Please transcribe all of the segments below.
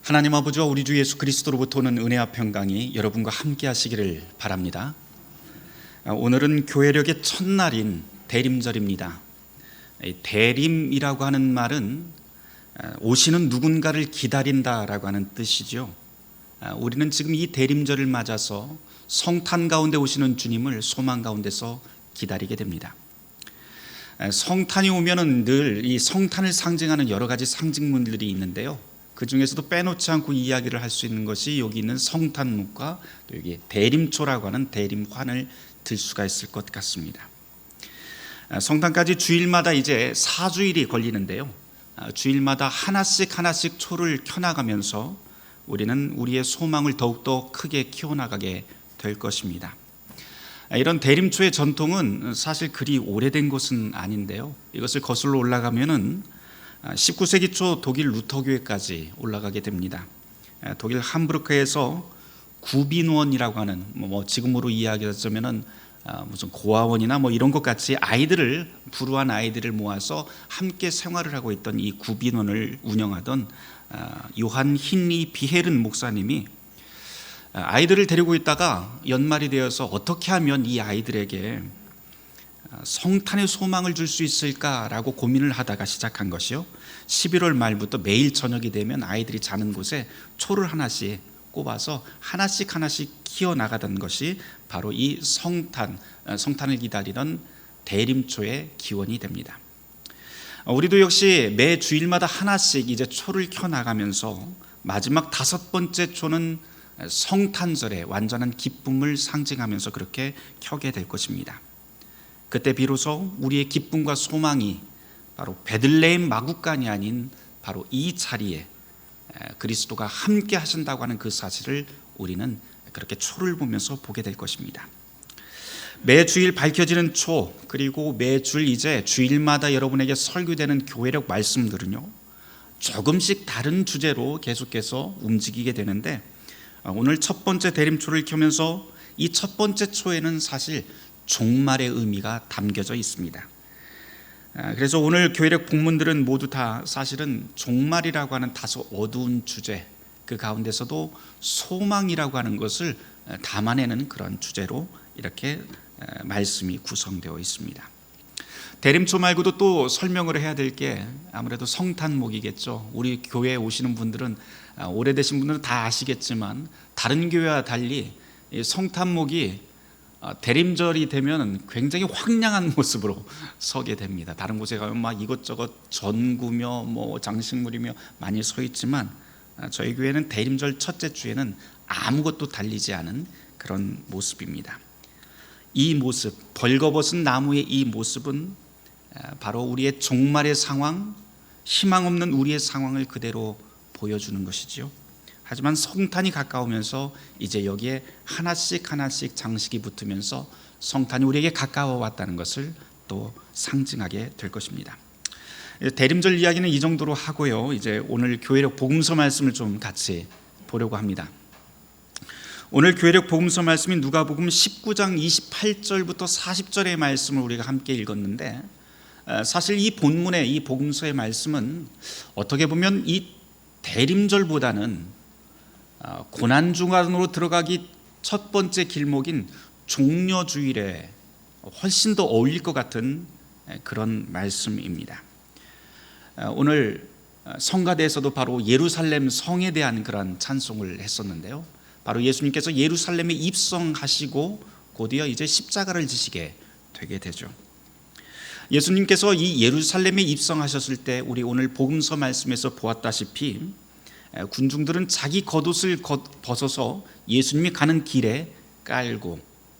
하나님 아버지와 우리 주 예수 그리스도로부터 오는 은혜와 평강이 여러분과 함께 하시기를 바랍니다. 오늘은 교회력의 첫날인 대림절입니다. 대림이라고 하는 말은 오시는 누군가를 기다린다라고 하는 뜻이죠. 우리는 지금 이 대림절을 맞아서 성탄 가운데 오시는 주님을 소망 가운데서 기다리게 됩니다. 성탄이 오면은 늘 이 성탄을 상징하는 여러 가지 상징물들이 있는데요. 그 중에서도 빼놓지 않고 이야기를 할 수 있는 것이 여기 있는 성탄목과 또 여기 대림초라고 하는 대림환을 들 수가 있을 것 같습니다. 성탄까지 주일마다 이제 4주일이 걸리는데요. 주일마다 하나씩 초를 켜나가면서 우리는 우리의 소망을 더욱더 크게 키워나가게 될 것입니다. 이런 대림초의 전통은 사실 그리 오래된 것은 아닌데요. 이것을 거슬러 올라가면은 19세기 초 독일 루터교회까지 올라가게 됩니다. 독일 함부르크에서 구빈원이라고 하는 지금으로 이야기하자면은 무슨 고아원이나 이런 것 같이 불우한 아이들을 모아서 함께 생활을 하고 있던 이 구빈원을 운영하던 요한 힌리 비헤른 목사님이 아이들을 데리고 있다가 연말이 되어서 어떻게 하면 이 아이들에게 성탄의 소망을 줄 수 있을까라고 고민을 하다가 시작한 것이요. 11월 말부터 매일 저녁이 되면 아이들이 자는 곳에 초를 하나씩 꼽아서 하나씩 키워나가던 것이 바로 이 성탄을 기다리던 대림초의 기원이 됩니다. 우리도 역시 매 주일마다 하나씩 이제 초를 켜나가면서 마지막 5번째 초는 성탄절의 완전한 기쁨을 상징하면서 그렇게 켜게 될 것입니다. 그때 비로소 우리의 기쁨과 소망이 바로 베들레헴 마구간이 아닌 바로 이 자리에 그리스도가 함께 하신다고 하는 그 사실을 우리는 그렇게 초를 보면서 보게 될 것입니다. 매주일 밝혀지는 초, 그리고 매주일 이제 주일마다 여러분에게 설교되는 교회력 말씀들은요, 조금씩 다른 주제로 계속해서 움직이게 되는데, 오늘 첫 번째 대림초를 켜면서 이 첫 번째 초에는 사실 종말의 의미가 담겨져 있습니다. 그래서 오늘 교회력 본문들은 모두 다 사실은 종말이라고 하는 다소 어두운 주제, 그 가운데서도 소망이라고 하는 것을 담아내는 그런 주제로 이렇게 말씀이 구성되어 있습니다. 대림초 말고도 또 설명을 해야 될 게 아무래도 성탄목이겠죠. 우리 교회에 오시는 분들은 오래되신 분들은 다 아시겠지만 다른 교회와 달리 성탄목이 대림절이 되면 굉장히 황량한 모습으로 서게 됩니다. 다른 곳에 가면 막 이것저것 전구며 장식물이며 많이 서 있지만 저희 교회는 대림절 첫째 주에는 아무것도 달리지 않은 그런 모습입니다. 이 모습, 벌거벗은 나무의 이 모습은 바로 우리의 종말의 상황, 희망 없는 우리의 상황을 그대로 보여주는 것이죠. 하지만 성탄이 가까우면서 이제 여기에 하나씩 장식이 붙으면서 성탄이 우리에게 가까워 왔다는 것을 또 상징하게 될 것입니다. 대림절 이야기는 이 정도로 하고요. 이제 오늘 교회력 복음서 말씀을 좀 같이 보려고 합니다. 오늘 교회력 복음서 말씀인 누가복음 19장 28절부터 40절의 말씀을 우리가 함께 읽었는데, 사실 이 본문의 이 복음서의 말씀은 어떻게 보면 이 대림절보다는 고난 중간으로 들어가기 첫 번째 길목인 종려주일에 훨씬 더 어울릴 것 같은 그런 말씀입니다. 오늘 성가대에서도 바로 예루살렘 성에 대한 그런 찬송을 했었는데요. 바로 예수님께서 예루살렘에 입성하시고 곧이어 이제 십자가를 지시게 되게 되죠. 예수님께서 이 예루살렘에 입성하셨을 때 우리 오늘 복음서 말씀에서 보았다시피 군중들은 자기 겉옷을 벗어서 예수님이 가는 길에 깔고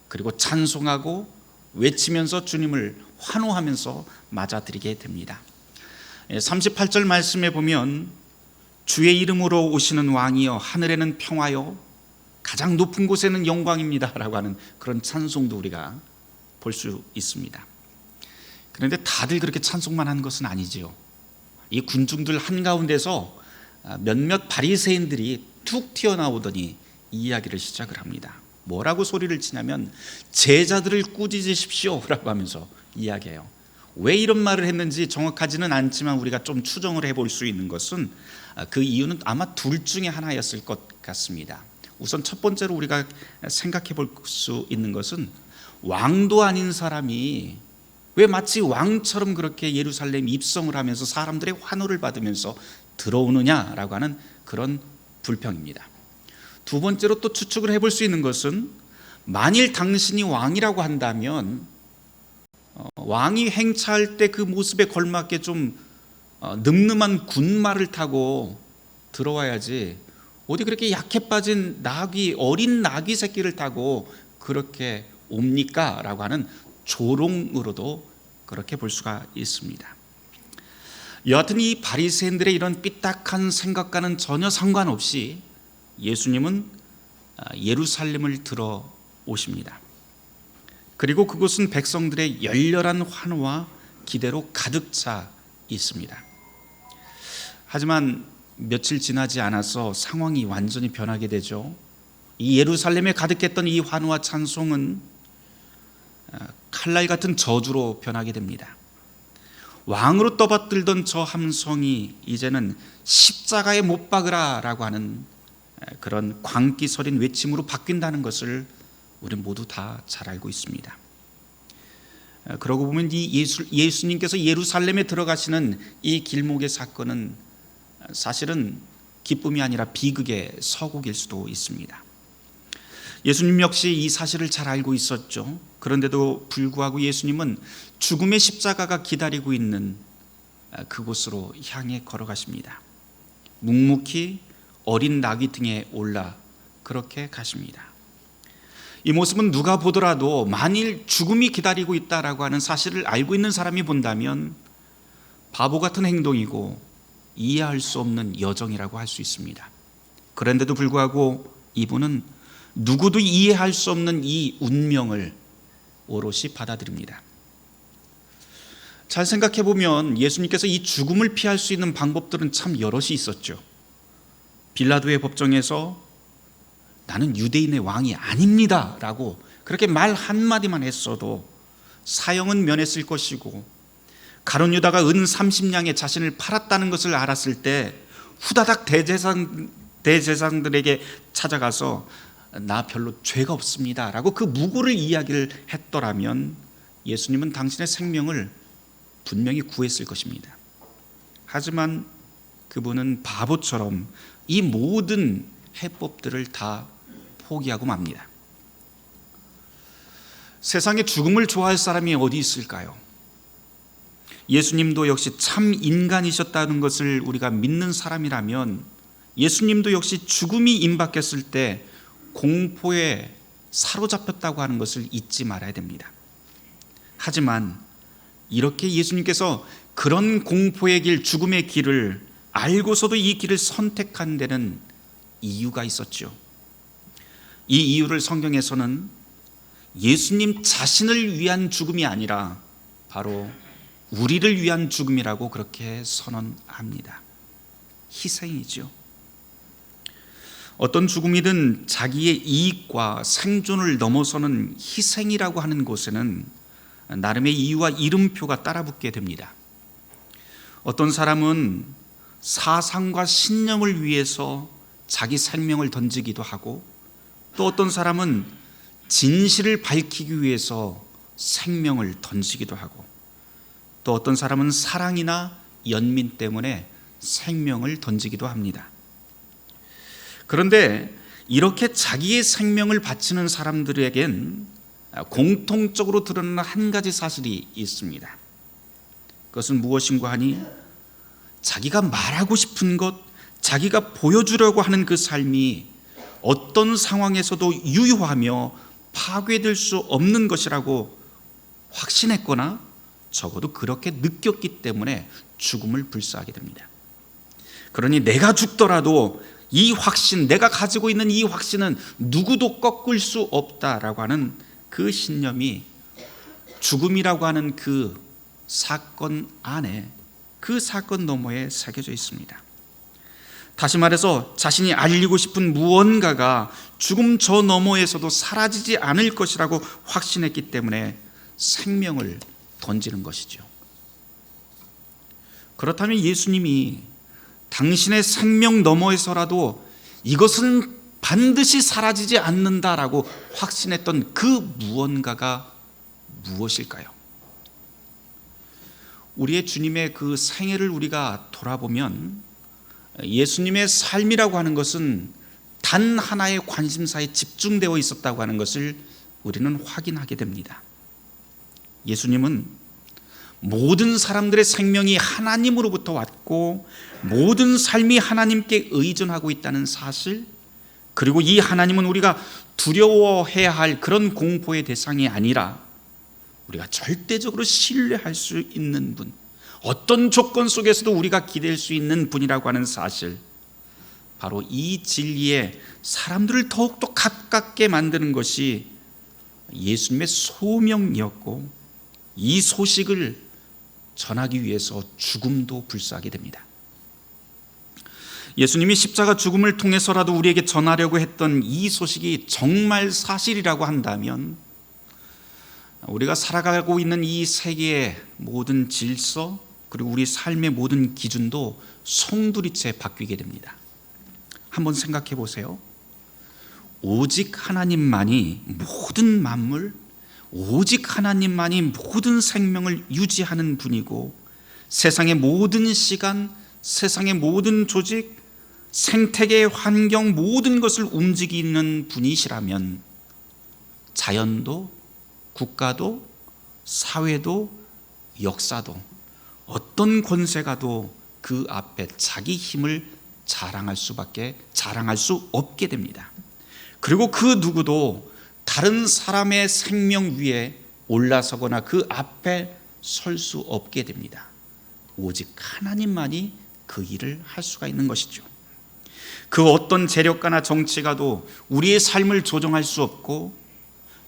그리고 찬송하고 외치면서 주님을 환호하면서 맞아들이게 됩니다. 38절 말씀에 보면 주의 이름으로 오시는 왕이여 하늘에는 평화요 가장 높은 곳에는 영광입니다 라고 하는 그런 찬송도 우리가 볼 수 있습니다. 그런데 다들 그렇게 찬송만 하는 것은 아니지요. 이 군중들 한가운데서 몇몇 바리새인들이 툭 튀어나오더니 이야기를 시작을 합니다. 뭐라고 소리를 치냐면 제자들을 꾸짖으십시오 라고 하면서 이야기해요. 왜 이런 말을 했는지 정확하지는 않지만 우리가 좀 추정을 해볼 수 있는 것은 그 이유는 아마 둘 중에 하나였을 것 같습니다. 우선 첫 번째로 우리가 생각해 볼 수 있는 것은 왕도 아닌 사람이 왜 마치 왕처럼 그렇게 예루살렘 입성을 하면서 사람들의 환호를 받으면서 들어오느냐라고 하는 그런 불평입니다. 두 번째로 또 추측을 해볼 수 있는 것은 만일 당신이 왕이라고 한다면 왕이 행차할 때 그 모습에 걸맞게 좀 늠름한 군말을 타고 들어와야지 어디 그렇게 약해 빠진 어린 나귀 새끼를 타고 그렇게 옵니까? 라고 하는 조롱으로도 그렇게 볼 수가 있습니다. 여하튼 이 바리새인들의 이런 삐딱한 생각과는 전혀 상관없이 예수님은 예루살렘을 들어오십니다. 그리고 그곳은 백성들의 열렬한 환호와 기대로 가득 차 있습니다. 하지만 며칠 지나지 않아서 상황이 완전히 변하게 되죠. 이 예루살렘에 가득했던 이 환호와 찬송은 칼날 같은 저주로 변하게 됩니다. 왕으로 떠받들던 저 함성이 이제는 십자가에 못 박으라 라고 하는 그런 광기서린 외침으로 바뀐다는 것을 우리 모두 다 잘 알고 있습니다. 그러고 보면 이 예수님께서 예루살렘에 들어가시는 이 길목의 사건은 사실은 기쁨이 아니라 비극의 서곡일 수도 있습니다. 예수님 역시 이 사실을 잘 알고 있었죠. 그런데도 불구하고 예수님은 죽음의 십자가가 기다리고 있는 그곳으로 향해 걸어가십니다. 묵묵히 어린 나귀 등에 올라 그렇게 가십니다. 이 모습은 누가 보더라도 만일 죽음이 기다리고 있다라고 하는 사실을 알고 있는 사람이 본다면 바보 같은 행동이고 이해할 수 없는 여정이라고 할 수 있습니다. 그런데도 불구하고 이분은 누구도 이해할 수 없는 이 운명을 오롯이 받아들입니다. 잘 생각해 보면 예수님께서 이 죽음을 피할 수 있는 방법들은 참 여럿이 있었죠. 빌라도의 법정에서 나는 유대인의 왕이 아닙니다 라고 그렇게 말 한마디만 했어도 사형은 면했을 것이고, 가룟 유다가 은 30냥에 자신을 팔았다는 것을 알았을 때 후다닥 대제사장들에게 찾아가서 나 별로 죄가 없습니다 라고 그 무고를 이야기를 했더라면 예수님은 당신의 생명을 분명히 구했을 것입니다. 하지만 그분은 바보처럼 이 모든 해법들을 다 포기하고 맙니다. 세상에 죽음을 좋아할 사람이 어디 있을까요? 예수님도 역시 참 인간이셨다는 것을 우리가 믿는 사람이라면 예수님도 역시 죽음이 임박했을 때 공포에 사로잡혔다고 하는 것을 잊지 말아야 됩니다. 하지만 이렇게 예수님께서 그런 공포의 길, 죽음의 길을 알고서도 이 길을 선택한 데는 이유가 있었죠. 이 이유를 성경에서는 예수님 자신을 위한 죽음이 아니라 바로 우리를 위한 죽음이라고 그렇게 선언합니다. 희생이죠. 어떤 죽음이든 자기의 이익과 생존을 넘어서는 희생이라고 하는 곳에는 나름의 이유와 이름표가 따라붙게 됩니다. 어떤 사람은 사상과 신념을 위해서 자기 생명을 던지기도 하고, 또 어떤 사람은 진실을 밝히기 위해서 생명을 던지기도 하고, 또 어떤 사람은 사랑이나 연민 때문에 생명을 던지기도 합니다. 그런데 이렇게 자기의 생명을 바치는 사람들에겐 공통적으로 드러나는 한 가지 사실이 있습니다. 그것은 무엇인가 하니 자기가 말하고 싶은 것, 자기가 보여주려고 하는 그 삶이 어떤 상황에서도 유효하며 파괴될 수 없는 것이라고 확신했거나 적어도 그렇게 느꼈기 때문에 죽음을 불사하게 됩니다. 그러니 내가 죽더라도 이 확신, 내가 가지고 있는 이 확신은 누구도 꺾을 수 없다라고 하는 그 신념이 죽음이라고 하는 그 사건 안에, 그 사건 너머에 새겨져 있습니다. 다시 말해서 자신이 알리고 싶은 무언가가 죽음 저 너머에서도 사라지지 않을 것이라고 확신했기 때문에 생명을 던지는 것이죠. 그렇다면 예수님이 당신의 생명 너머에서라도 이것은 반드시 사라지지 않는다라고 확신했던 그 무언가가 무엇일까요? 우리의 주님의 그 생애를 우리가 돌아보면 예수님의 삶이라고 하는 것은 단 하나의 관심사에 집중되어 있었다고 하는 것을 우리는 확인하게 됩니다. 예수님은 모든 사람들의 생명이 하나님으로부터 왔고 모든 삶이 하나님께 의존하고 있다는 사실, 그리고 이 하나님은 우리가 두려워해야 할 그런 공포의 대상이 아니라 우리가 절대적으로 신뢰할 수 있는 분, 어떤 조건 속에서도 우리가 기댈 수 있는 분이라고 하는 사실, 바로 이 진리에 사람들을 더욱더 가깝게 만드는 것이 예수님의 소명이었고, 이 소식을 전하기 위해서 죽음도 불사하게 됩니다. 예수님이 십자가 죽음을 통해서라도 우리에게 전하려고 했던 이 소식이 정말 사실이라고 한다면 우리가 살아가고 있는 이 세계의 모든 질서, 그리고 우리 삶의 모든 기준도 송두리째 바뀌게 됩니다. 한번 생각해 보세요. 오직 하나님만이 모든 만물, 오직 하나님만이 모든 생명을 유지하는 분이고, 세상의 모든 시간, 세상의 모든 조직, 생태계의 환경, 모든 것을 움직이는 분이시라면 자연도, 국가도, 사회도, 역사도, 어떤 권세가도 그 앞에 자기 힘을 자랑할 수 없게 됩니다. 그리고 그 누구도 다른 사람의 생명 위에 올라서거나 그 앞에 설 수 없게 됩니다. 오직 하나님만이 그 일을 할 수가 있는 것이죠. 그 어떤 재력가나 정치가도 우리의 삶을 조정할 수 없고,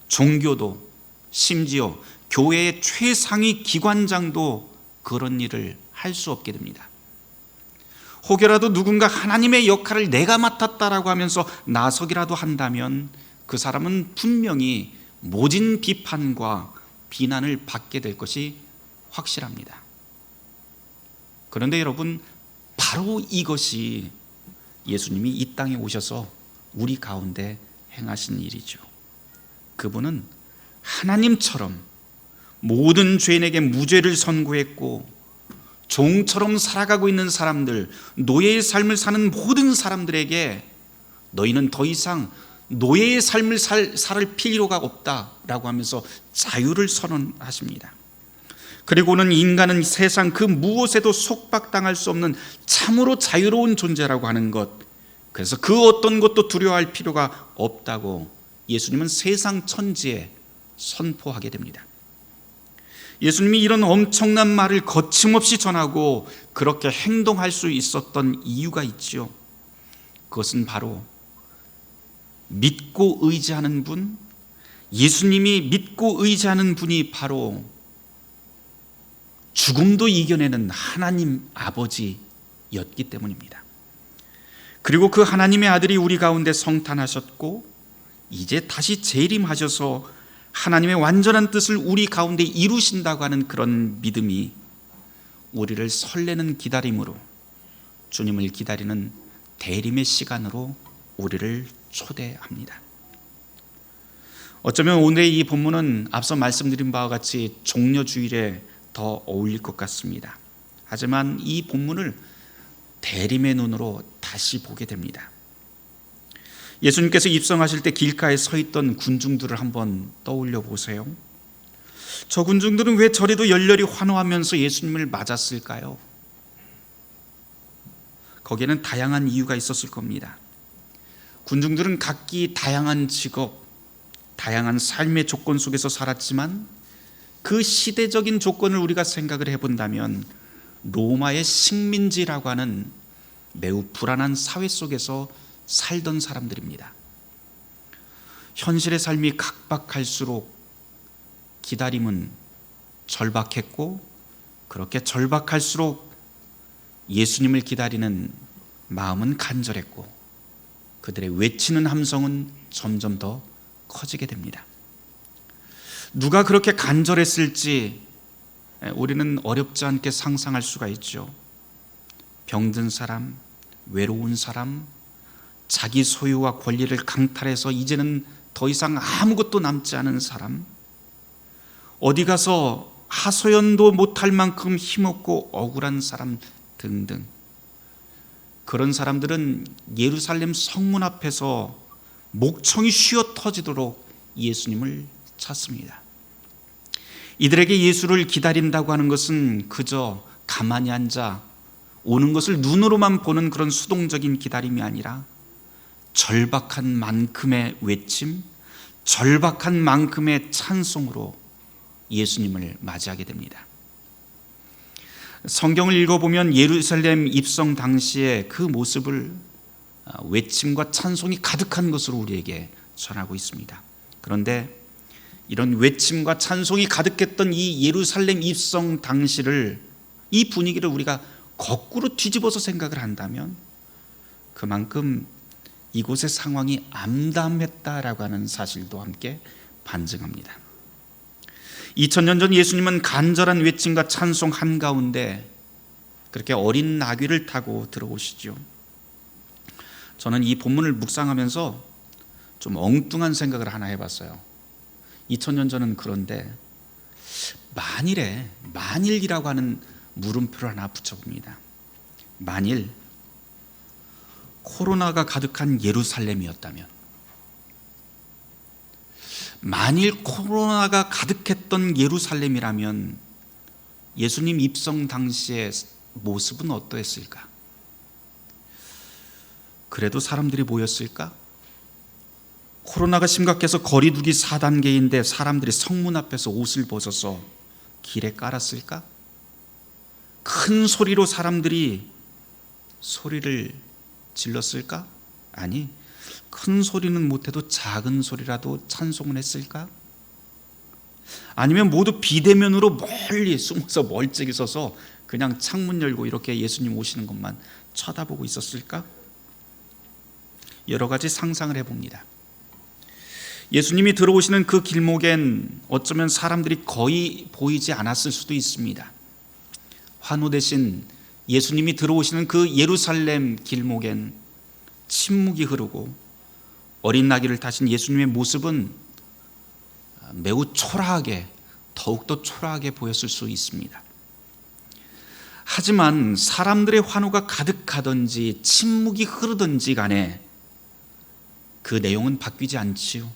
종교도, 심지어 교회의 최상위 기관장도 그런 일을 할 수 없게 됩니다. 혹여라도 누군가 하나님의 역할을 내가 맡았다라고 하면서 나서기라도 한다면 그 사람은 분명히 모진 비판과 비난을 받게 될 것이 확실합니다. 그런데 여러분, 바로 이것이 예수님이 이 땅에 오셔서 우리 가운데 행하신 일이죠. 그분은 하나님처럼 모든 죄인에게 무죄를 선고했고, 종처럼 살아가고 있는 사람들, 노예의 삶을 사는 모든 사람들에게 너희는 더 이상 노예의 삶을 살 필요가 없다라고 하면서 자유를 선언하십니다. 그리고는 인간은 세상 그 무엇에도 속박당할 수 없는 참으로 자유로운 존재라고 하는 것, 그래서 그 어떤 것도 두려워할 필요가 없다고 예수님은 세상 천지에 선포하게 됩니다. 예수님이 이런 엄청난 말을 거침없이 전하고 그렇게 행동할 수 있었던 이유가 있죠. 그것은 바로 믿고 의지하는 분, 예수님이 믿고 의지하는 분이 바로 죽음도 이겨내는 하나님 아버지였기 때문입니다. 그리고 그 하나님의 아들이 우리 가운데 성탄하셨고, 이제 다시 재림하셔서 하나님의 완전한 뜻을 우리 가운데 이루신다고 하는 그런 믿음이 우리를 설레는 기다림으로, 주님을 기다리는 대림의 시간으로 우리를 초대합니다. 어쩌면 오늘의 이 본문은 앞서 말씀드린 바와 같이 종려주일에 더 어울릴 것 같습니다. 하지만 이 본문을 대림의 눈으로 다시 보게 됩니다. 예수님께서 입성하실 때 길가에 서 있던 군중들을 한번 떠올려 보세요. 저 군중들은 왜 저리도 열렬히 환호하면서 예수님을 맞았을까요? 거기에는 다양한 이유가 있었을 겁니다. 군중들은 각기 다양한 직업, 다양한 삶의 조건 속에서 살았지만 그 시대적인 조건을 우리가 생각을 해본다면 로마의 식민지라고 하는 매우 불안한 사회 속에서 살던 사람들입니다. 현실의 삶이 각박할수록 기다림은 절박했고, 그렇게 절박할수록 예수님을 기다리는 마음은 간절했고, 그들의 외치는 함성은 점점 더 커지게 됩니다. 누가 그렇게 간절했을지 우리는 어렵지 않게 상상할 수가 있죠. 병든 사람, 외로운 사람, 자기 소유와 권리를 강탈해서 이제는 더 이상 아무것도 남지 않은 사람, 어디 가서 하소연도 못할 만큼 힘없고 억울한 사람 등등, 그런 사람들은 예루살렘 성문 앞에서 목청이 쉬어 터지도록 예수님을 찾습니다. 이들에게 예수를 기다린다고 하는 것은 그저 가만히 앉아 오는 것을 눈으로만 보는 그런 수동적인 기다림이 아니라 절박한 만큼의 외침, 절박한 만큼의 찬송으로 예수님을 맞이하게 됩니다. 성경을 읽어보면 예루살렘 입성 당시의 그 모습을 외침과 찬송이 가득한 것으로 우리에게 전하고 있습니다. 그런데 이런 외침과 찬송이 가득했던 이 예루살렘 입성 당시를, 이 분위기를 우리가 거꾸로 뒤집어서 생각을 한다면 그만큼 이곳의 상황이 암담했다라고 하는 사실도 함께 반증합니다. 2000년 전 예수님은 간절한 외침과 찬송 한가운데 그렇게 어린 나귀를 타고 들어오시죠. 저는 이 본문을 묵상하면서 좀 엉뚱한 생각을 하나 해봤어요. 2000년 전은 그런데 만일이라고 하는 물음표를 하나 붙여봅니다. 만일 코로나가 가득한 예루살렘이었다면, 만일 코로나가 가득했던 예루살렘이라면 예수님 입성 당시의 모습은 어떠했을까? 그래도 사람들이 모였을까? 코로나가 심각해서 거리두기 4단계인데 사람들이 성문 앞에서 옷을 벗어서 길에 깔았을까? 큰 소리로 사람들이 소리를 질렀을까? 아니, 큰 소리는 못해도 작은 소리라도 찬송을 했을까? 아니면 모두 비대면으로 멀리 숨어서 멀찍이 서서 그냥 창문 열고 이렇게 예수님 오시는 것만 쳐다보고 있었을까? 여러 가지 상상을 해봅니다. 예수님이 들어오시는 그 길목엔 어쩌면 사람들이 거의 보이지 않았을 수도 있습니다. 환호 대신 예수님이 들어오시는 그 예루살렘 길목엔 침묵이 흐르고 어린 나귀를 타신 예수님의 모습은 매우 초라하게, 더욱더 초라하게 보였을 수 있습니다. 하지만 사람들의 환호가 가득하든지 침묵이 흐르든지 간에 그 내용은 바뀌지 않지요.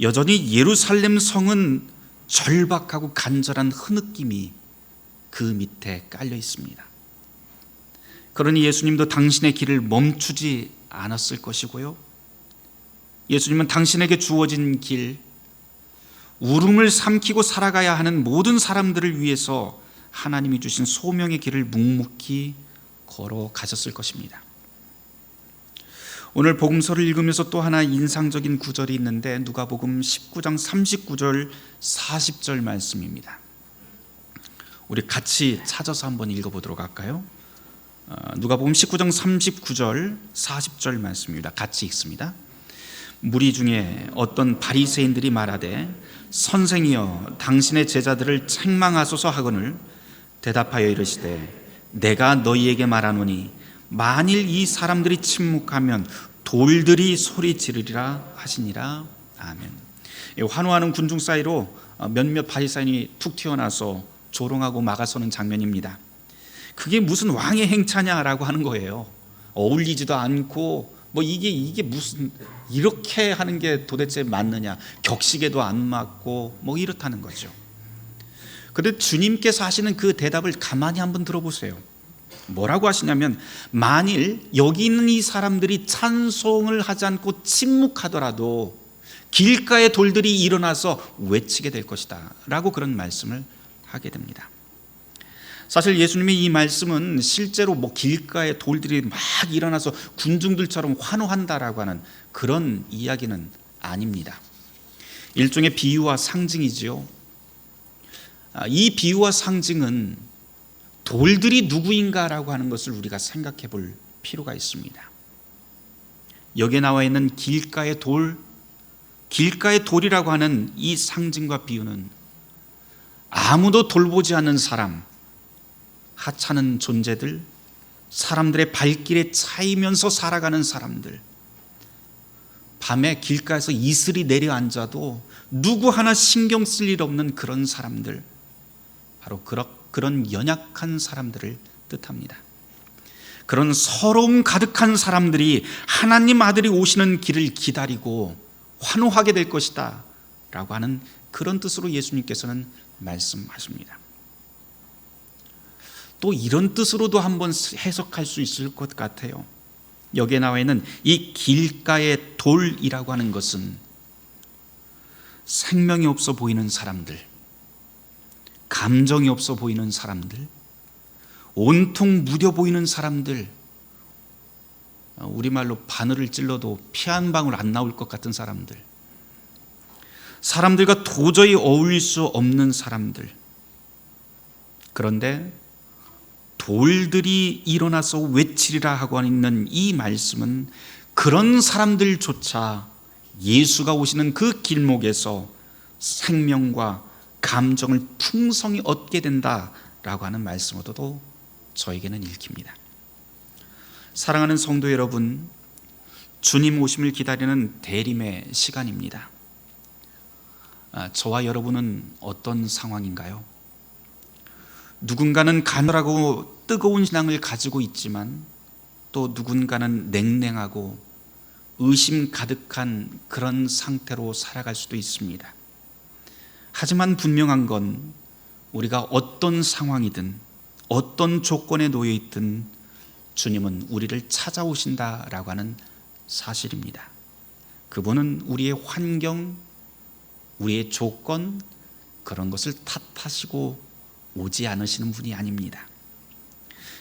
여전히 예루살렘 성은 절박하고 간절한 흐느낌이 그 밑에 깔려 있습니다. 그러니 예수님도 당신의 길을 멈추지 않았을 것이고요. 예수님은 당신에게 주어진 길, 울음을 삼키고 살아가야 하는 모든 사람들을 위해서 하나님이 주신 소명의 길을 묵묵히 걸어가셨을 것입니다. 오늘 복음서를 읽으면서 또 하나 인상적인 구절이 있는데 누가복음 19장 39절 40절 말씀입니다. 우리 같이 찾아서 한번 읽어보도록 할까요? 누가복음 19장 39절 40절 말씀입니다. 같이 읽습니다. 무리 중에 어떤 바리새인들이 말하되 선생이여 당신의 제자들을 책망하소서 하거늘 대답하여 이르시되 내가 너희에게 말하노니 만일 이 사람들이 침묵하면 돌들이 소리 지르리라 하시니라. 아멘. 환호하는 군중 사이로 몇몇 바리새인이 툭 튀어나와서 조롱하고 막아서는 장면입니다. 그게 무슨 왕의 행차냐라고 하는 거예요. 어울리지도 않고 이게 무슨 이렇게 하는 게 도대체 맞느냐, 격식에도 안 맞고 이렇다는 거죠. 그런데 주님께서 하시는 그 대답을 가만히 한번 들어보세요. 뭐라고 하시냐면 만일 여기 있는 이 사람들이 찬송을 하지 않고 침묵하더라도 길가의 돌들이 일어나서 외치게 될 것이다 라고 그런 말씀을 하게 됩니다. 사실 예수님의 이 말씀은 실제로 길가에 돌들이 막 일어나서 군중들처럼 환호한다라고 하는 그런 이야기는 아닙니다. 일종의 비유와 상징이지요. 이 비유와 상징은 돌들이 누구인가라고 하는 것을 우리가 생각해 볼 필요가 있습니다. 여기에 나와 있는 길가의 돌이라고 하는 이 상징과 비유는 아무도 돌보지 않는 사람, 하찮은 존재들, 사람들의 발길에 차이면서 살아가는 사람들, 밤에 길가에서 이슬이 내려앉아도 누구 하나 신경 쓸 일 없는 그런 사람들, 바로 그런 연약한 사람들을 뜻합니다. 그런 서러움 가득한 사람들이 하나님 아들이 오시는 길을 기다리고 환호하게 될 것이다 라고 하는 그런 뜻으로 예수님께서는 말씀하십니다. 또 이런 뜻으로도 한번 해석할 수 있을 것 같아요. 여기에 나와 있는 이 길가의 돌이라고 하는 것은 생명이 없어 보이는 사람들, 감정이 없어 보이는 사람들, 온통 무뎌 보이는 사람들, 우리말로 바늘을 찔러도 피 한 방울 안 나올 것 같은 사람들, 사람들과 도저히 어울릴 수 없는 사람들, 그런데 돌들이 일어나서 외치리라 하고 있는 이 말씀은 그런 사람들조차 예수가 오시는 그 길목에서 생명과 감정을 풍성히 얻게 된다라고 하는 말씀으로도 저에게는 읽힙니다. 사랑하는 성도 여러분, 주님 오심을 기다리는 대림의 시간입니다. 저와 여러분은 어떤 상황인가요? 누군가는 가늘하고 뜨거운 신앙을 가지고 있지만 또 누군가는 냉랭하고 의심 가득한 그런 상태로 살아갈 수도 있습니다. 하지만 분명한 건 우리가 어떤 상황이든 어떤 조건에 놓여 있든 주님은 우리를 찾아오신다라고 하는 사실입니다. 그분은 우리의 환경, 우리의 조건, 그런 것을 탓하시고 오지 않으시는 분이 아닙니다.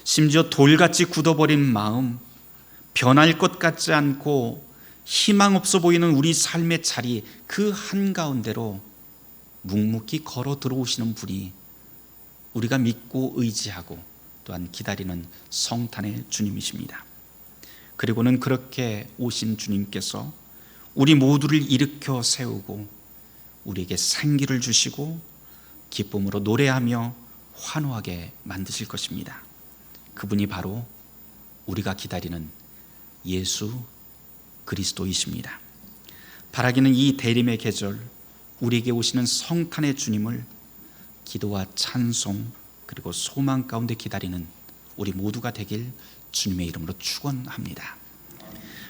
심지어 돌같이 굳어버린 마음, 변할 것 같지 않고 희망 없어 보이는 우리 삶의 자리, 그 한가운데로 묵묵히 걸어 들어오시는 분이 우리가 믿고 의지하고 또한 기다리는 성탄의 주님이십니다. 그리고는 그렇게 오신 주님께서 우리 모두를 일으켜 세우고 우리에게 생기를 주시고 기쁨으로 노래하며 환호하게 만드실 것입니다. 그분이 바로 우리가 기다리는 예수 그리스도이십니다. 바라기는 이 대림의 계절, 우리에게 오시는 성탄의 주님을 기도와 찬송 그리고 소망 가운데 기다리는 우리 모두가 되길 주님의 이름으로 축원합니다.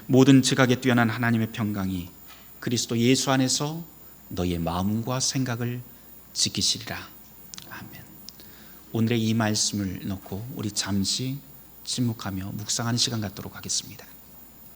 모든 지각에 뛰어난 하나님의 평강이 그리스도 예수 안에서 너희의 마음과 생각을 지키시리라. 아멘. 오늘의 이 말씀을 놓고 우리 잠시 침묵하며 묵상하는 시간 갖도록 하겠습니다.